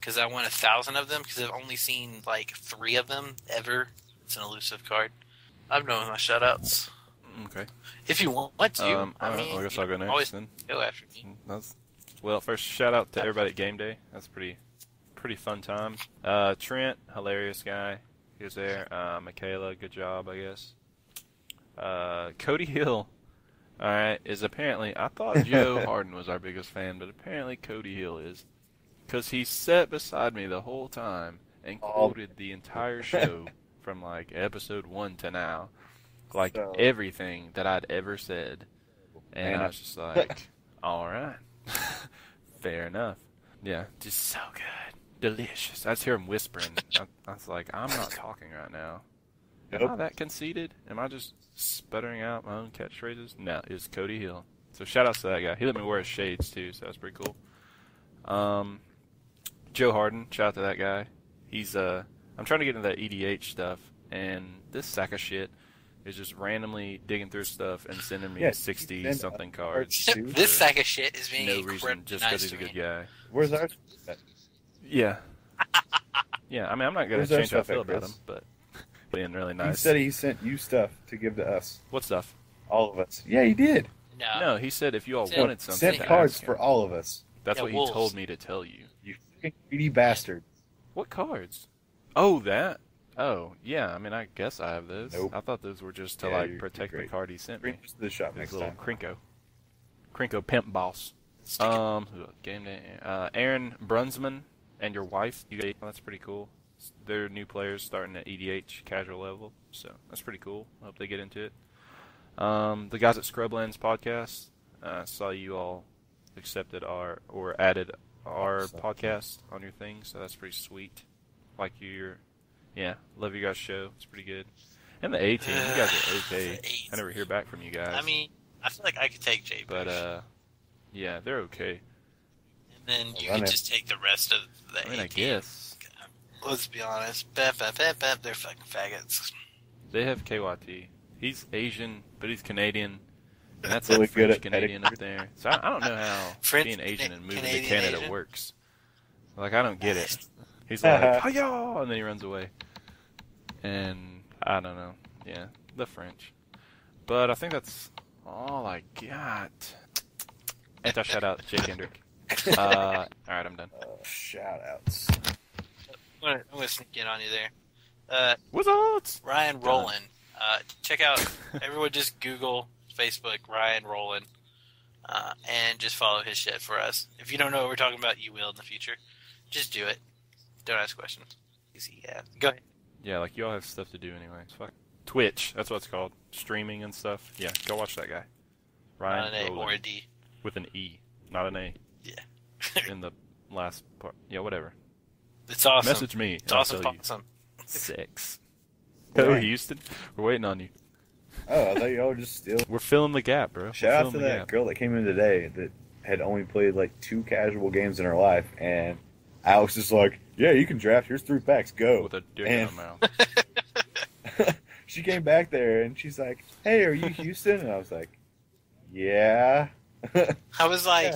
because I want 1,000 of them because I've only seen like 3 of them ever. It's an elusive card. I'm done with my shoutouts. Okay. If you want to, I guess I'll go next always then. go after me. Well, first shout out to everybody at Game Day. That's pretty fun time. Trent, hilarious guy. He was there. Michaela, good job, I guess. Cody Hill, alright, is apparently, I thought Joe Harden was our biggest fan, but apparently Cody Hill is. Because he sat beside me the whole time and quoted the entire show from like episode 1 to now. Like everything that I'd ever said. And I was just like, alright. Fair enough. Yeah, just so good. Delicious. I just hear him whispering. I was like, I'm not talking right now. Am I that conceited? Am I just sputtering out my own catchphrases? No, it's Cody Hill. So shout out to that guy. He let me wear his shades too, so that's pretty cool. Joe Harden, shout out to that guy. He's I'm trying to get into that EDH stuff, and this sack of shit is just randomly digging through stuff and sending me 60-something cards. This sack of shit is being no reason, just because he's a good guy. Where's ours? Yeah. Yeah, I mean, I'm not going to change how I feel about him, but being really nice. He said he sent you stuff to give to us. What stuff? All of us. Yeah, he did. No, he said if you all wanted something, sent cards for all of us. That's what he told me to tell you. You fucking greedy bastard. What cards? Oh, that? Oh, yeah, I mean, I guess I have those. Nope. I thought those were just to, like, protect the card he sent me. Bring this to the shop next little time. Krinko pimp boss. Game day. Aaron Brunsman and your wife. That's pretty cool. They're new players starting at EDH casual level, so that's pretty cool. I hope they get into it. The guys at Scrublands podcast, saw you all accepted added our podcast on your thing, so that's pretty sweet. Like love your guys' show. It's pretty good. And the A team, you guys are okay. I never hear back from you guys. I mean, I feel like I could take J. But yeah, they're okay. And then you could just take the rest of the A team. I guess. Let's be honest. They're fucking faggots. They have KYT. He's Asian, but he's Canadian. And that's really that French good at Canadian up there. So I don't know how being Asian and moving to Canada works. Like, I don't get it. He's like, hi-ya! And then he runs away. And I don't know. Yeah, the French. But I think that's all I got. Anti-shout-out, Jake Hendrick. Alright, I'm done. Shout-outs. I'm gonna sneak in on you there. What's up? Ryan Rowland. Check out, everyone just Google, Facebook, Ryan Rowland, and just follow his shit for us. If you don't know what we're talking about, you will in the future. Just do it. Don't ask questions. Easy, yeah. Go ahead. Yeah, like, you all have stuff to do anyway. Fuck. Twitch, that's what it's called. Streaming and stuff. Yeah, go watch that guy. Ryan Not an A Rowland. or a D. With an E, not an A. Yeah. In the last part. Yeah, whatever. It's awesome. Message me. It's awesome. 6. Oh, Houston, we're waiting on you. Oh, I thought y'all were just still. We're filling the gap, bro. Shout out to that girl that came in today that had only played like 2 casual games in her life, and I was just like, "Yeah, you can draft. Here's 3 packs. Go." With a dick in her mouth. She came back there and she's like, "Hey, are you Houston?" And I was like, "Yeah." I was like,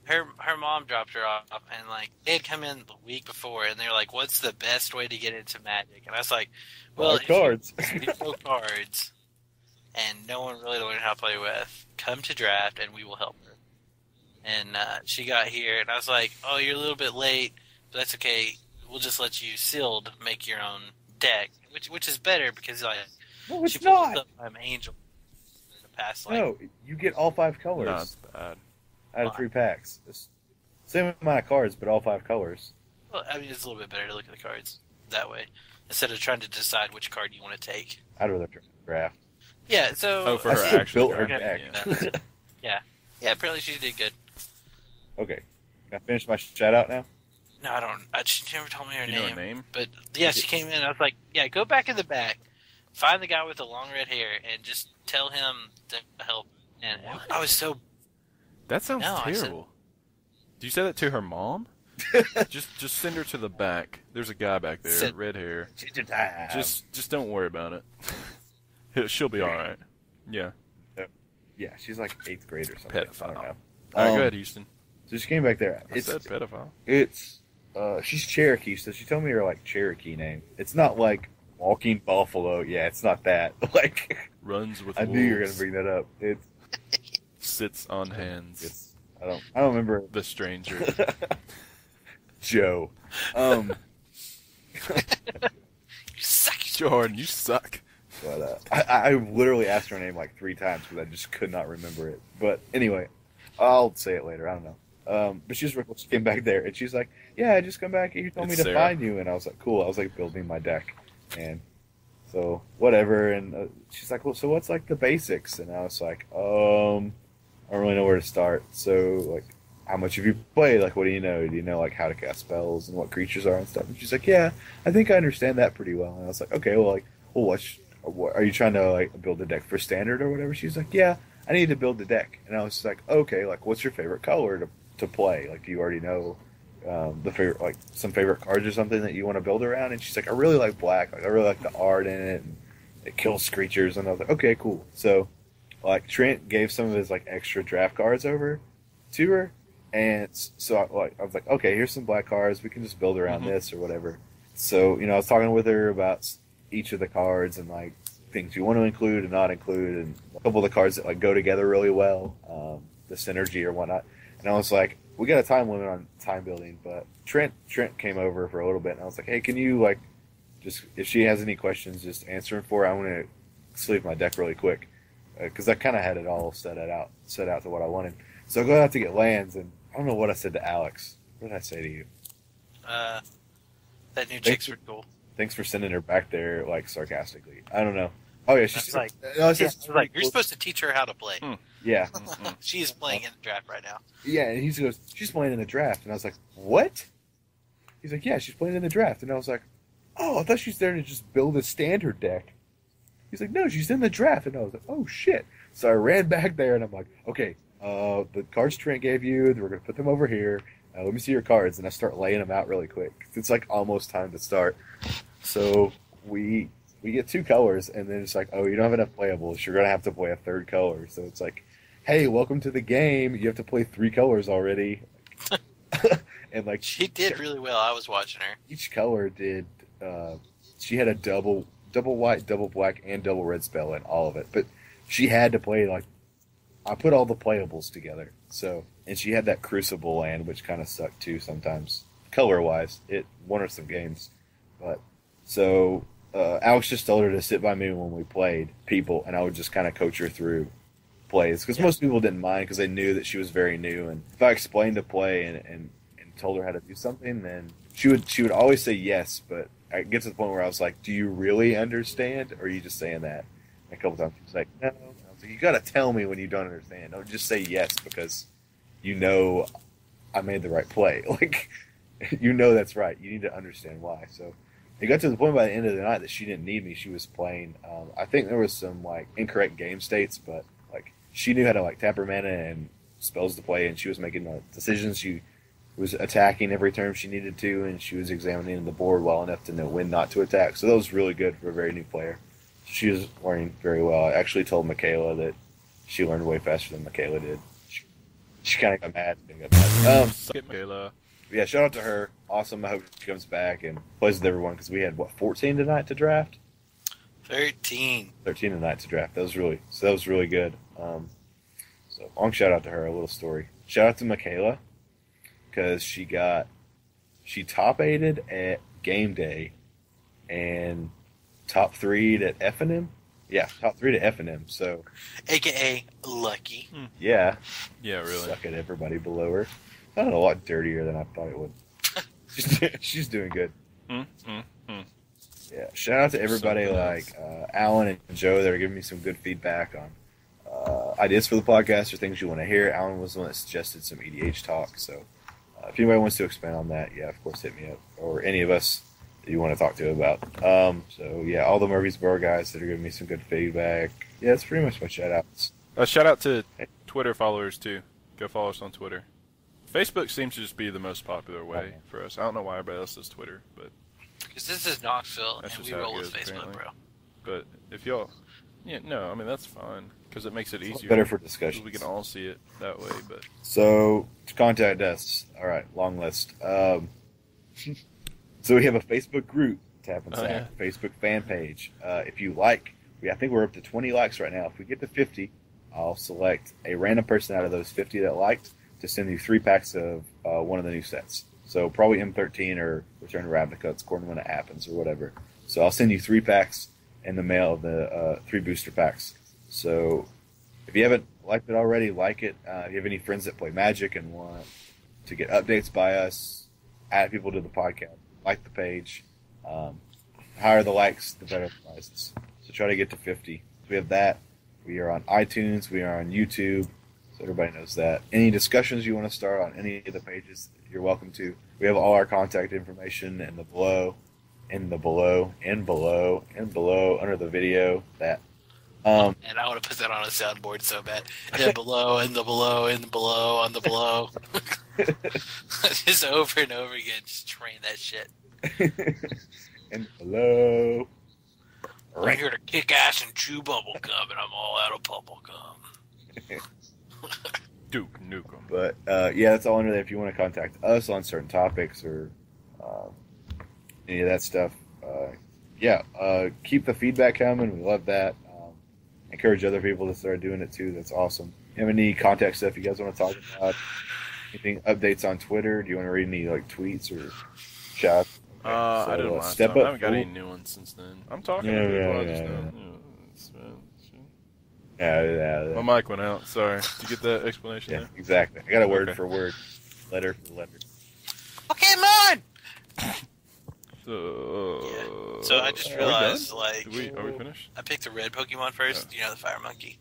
her mom dropped her off, and like they had come in the week before, and they were like, "What's the best way to get into Magic?" And I was like, "Well, cards. If you know cards, and no one really learned how to play with, come to draft, and we will help her." And she got here, and I was like, "Oh, you're a little bit late, but that's okay. We'll just let you sealed make your own deck," which is better because like no, it's she not. Up, I'm Angel. In the past, like, no, you get all 5 colors. No, it's bad. Out of 3 packs. It's same amount of cards, but all 5 colors. Well, I mean, it's a little bit better to look at the cards that way instead of trying to decide which card you want to take. I'd rather draft. Yeah, so... Oh, for her actual built her deck. Yeah. Yeah, apparently she did good. Okay. Can I finish my shout-out now? No, I don't... She never told me her You name. know her name? But, yeah, she came in, and I was like, yeah, go back in the back, find the guy with the long red hair, and just tell him to help. And I was so... That sounds terrible. Did you say that to her mom? just send her to the back. There's a guy back there, red hair. Just don't worry about it. She'll be all right. Yeah. Yeah, she's like 8th grade or something. Pedophile. I don't know. All right, go ahead, Houston. So she came back there. I said pedophile. It's she's Cherokee, so she told me her like Cherokee name. It's not like Walking Buffalo. Yeah, it's not that. Like Runs with I wolves. knew you were gonna bring that up. Sits on hands. I don't remember The stranger. Joe. You suck. Jordan, you suck. But I literally asked her name like 3 times because I just could not remember it. But anyway, I'll say it later. I don't know. But she came back there and she's like, "Yeah, I just come back and you told me It's to Sarah. find you." And I was like, "Cool." I was like building my deck, and so whatever. And she's like, "Well, so what's like the basics?" And I was like, "I don't really know where to start. So like, how much have you played? Like, what do you know? Do you know like how to cast spells and what creatures are and stuff?" And she's like, "Yeah, I think I understand that pretty well." And I was like, "Okay, well, like, well, what are you trying to like build a deck for standard or whatever?" She's like, "Yeah, I need to build a deck." And I was just like, "Okay, like, what's your favorite color to play? Like, do you already know the favorite like some favorite cards or something that you want to build around?" And she's like, "I really like black. Like, I really like the art in it, and it kills creatures." And I was like, "Okay, cool." So like Trent gave some of his like extra draft cards over to her, and so I was like, "Okay, here's some black cards. We can just build around this or whatever." So I was talking with her about each of the cards and like things you want to include and not include, and a couple of the cards that like go together really well, the synergy or whatnot. And I was like, "We got a time limit on time building," but Trent came over for a little bit, and I was like, "Hey, can you like just if she has any questions, just answer them for her. I want to sleeve my deck really quick." Because I kind of had it all set out to what I wanted. So I go out to get lands, and I don't know what I said to Alex. What did I say to you? That new chick's pretty cool. Thanks for sending her back there, like sarcastically. I don't know. Oh yeah, she's Like, no, it's yeah, just like you're cool. supposed to teach her how to play. Yeah, She's playing in the draft right now. yeah. And he goes, "She's playing in the draft," and I was like, "What?" He's like, "Yeah, she's playing in the draft," and I was like, "Oh, I thought she's there to just build a standard deck." He's like, "No, she's in the draft," and I was like, "Oh shit!" So I ran back there, and I'm like, "Okay, the cards Trent gave you, we're gonna put them over here. Let me see your cards," and I start laying them out really quick. It's like almost time to start. So we get 2 colors, and then it's like, "Oh, you don't have enough playables. You're gonna have to play a 3rd color." So it's like, "Hey, welcome to the game. You have to play 3 colors already." And like She did really well. I was watching her. each color did. She had a double white, double black, and double red spell in all of it. But she had to play like I put all the playables together. So and she had that Crucible land, which kind of sucked too sometimes color wise. It won her some games, but so Alex just told her to sit by me when we played people, and I would just kind of coach her through plays because most people didn't mind because they knew that she was very new. And if I explained the play and told her how to do something, then she would always say yes. But I get to the point where I was like, "Do you really understand, or are you just saying that?" And a couple times she was like, "No." And I was like, "You got to tell me when you don't understand. Don't just say yes because you know I made the right play. Like you know that's right. You need to understand why." So it got to the point by the end of the night that she didn't need me. She was playing. I think there was some like incorrect game states, but like she knew how to like tap her mana and spells to play, and she was making the decisions. She was attacking every turn she needed to, and she was examining the board well enough to know when not to attack. So that was really good for a very new player. She was learning very well. I actually told Michaela that she learned way faster than Michaela did. She kind of got mad. Skip Kayla. Yeah, shout out to her. Awesome. I hope she comes back and plays with everyone because we had 14 tonight to draft. 13 tonight to draft. That was really good. So long shout out to her. A little story. Shout out to Michaela because she top 8'd at game day and top 3'd at F&M. Yeah, top 3 to F&M. So, AKA lucky. yeah. Yeah, really. Suck at everybody below her. Not a lot dirtier than I thought it would. She's doing good. Yeah, shout out to everybody like Alan and Joe that are giving me some good feedback on ideas for the podcast or things you want to hear. Alan was the one that suggested some EDH talk, so if anybody wants to expand on that, yeah, of course, hit me up, or any of us that you want to talk to about. So yeah, all the Murfreesboro guys that are giving me some good feedback. Yeah, that's pretty much my shout outs. Shout out to Twitter followers too. Go follow us on Twitter. Facebook seems to just be the most popular way for us. I don't know why everybody else does Twitter, but Because this is Knoxville, That's and just we how it roll with goes, Facebook, apparently. bro. but if y'all, yeah, no, I mean that's fine because it makes it It's easier. better for 'cause discussion. we can all see it that way. But So to contact us, all right, long list. So we have a Facebook group, Tap and Oh, Sack, yeah. Facebook fan page. If you like, I think we're up to 20 likes right now. If we get to 50, I'll select a random person out of those 50 that liked to send you 3 packs of one of the new sets. So probably M13 or Return to Ravnica, according to when it happens or whatever. So I'll send you 3 packs in the mail of the 3 booster packs. So if you haven't liked it already, like it. If you have any friends that play Magic and want to get updates by us, add people to the podcast, like the page. Higher the likes, the better the prizes. So try to get to 50. So we have that. We are on iTunes. We are on YouTube. So everybody knows that. Any discussions you want to start on any of the pages, you're welcome to. We have all our contact information in the below, under the video. That. And I want to put that on a soundboard so bad. And below, and the below, and the below, on the below. Just over and over again. Just train that shit. And below. I'm here to kick ass and chew bubble gum, and I'm all out of bubble gum. Duke Nukem. But yeah, that's all under there. If you want to contact us on certain topics or any of that stuff, keep the feedback coming. We love that. Encourage other people to start doing it too. That's awesome. You have any contact stuff you guys want to talk about? Anything updates on Twitter? Do you want to read any like tweets or shots? I didn't last step time. I up, haven't got any fool. new ones since then. I'm talking Yeah, to people. I yeah, just yeah. don't. Yeah. My mic went out. Sorry. Did you get that explanation Yeah, there? exactly. I got a word Okay. for word, letter for letter. Okay, mine! So, So I just are we realized, done? like, Are we finished? I picked the red Pokemon first, you know, the Fire Monkey.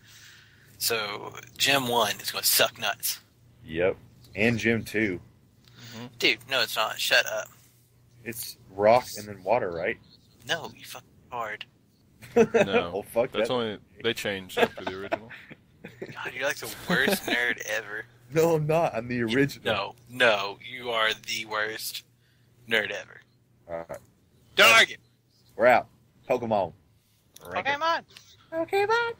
So, Gym 1 is going to suck nuts. Yep. And Gym 2. Dude, no, it's not. Shut up. It's rock and then water, right? No, you fucking hard. No. Oh, fuck That's that. only they changed after the original. God, you're like the worst nerd ever. No, I'm not. I'm the original. No, you are the worst nerd ever. All right. Don't argue. We're out. Pokemon. Pokemon. Pokemon.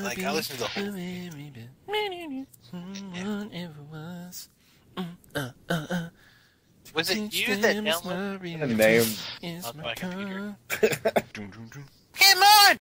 Like, I listened to the whole Was it you that downloaded The name. on my computer? Doom, doom, doom.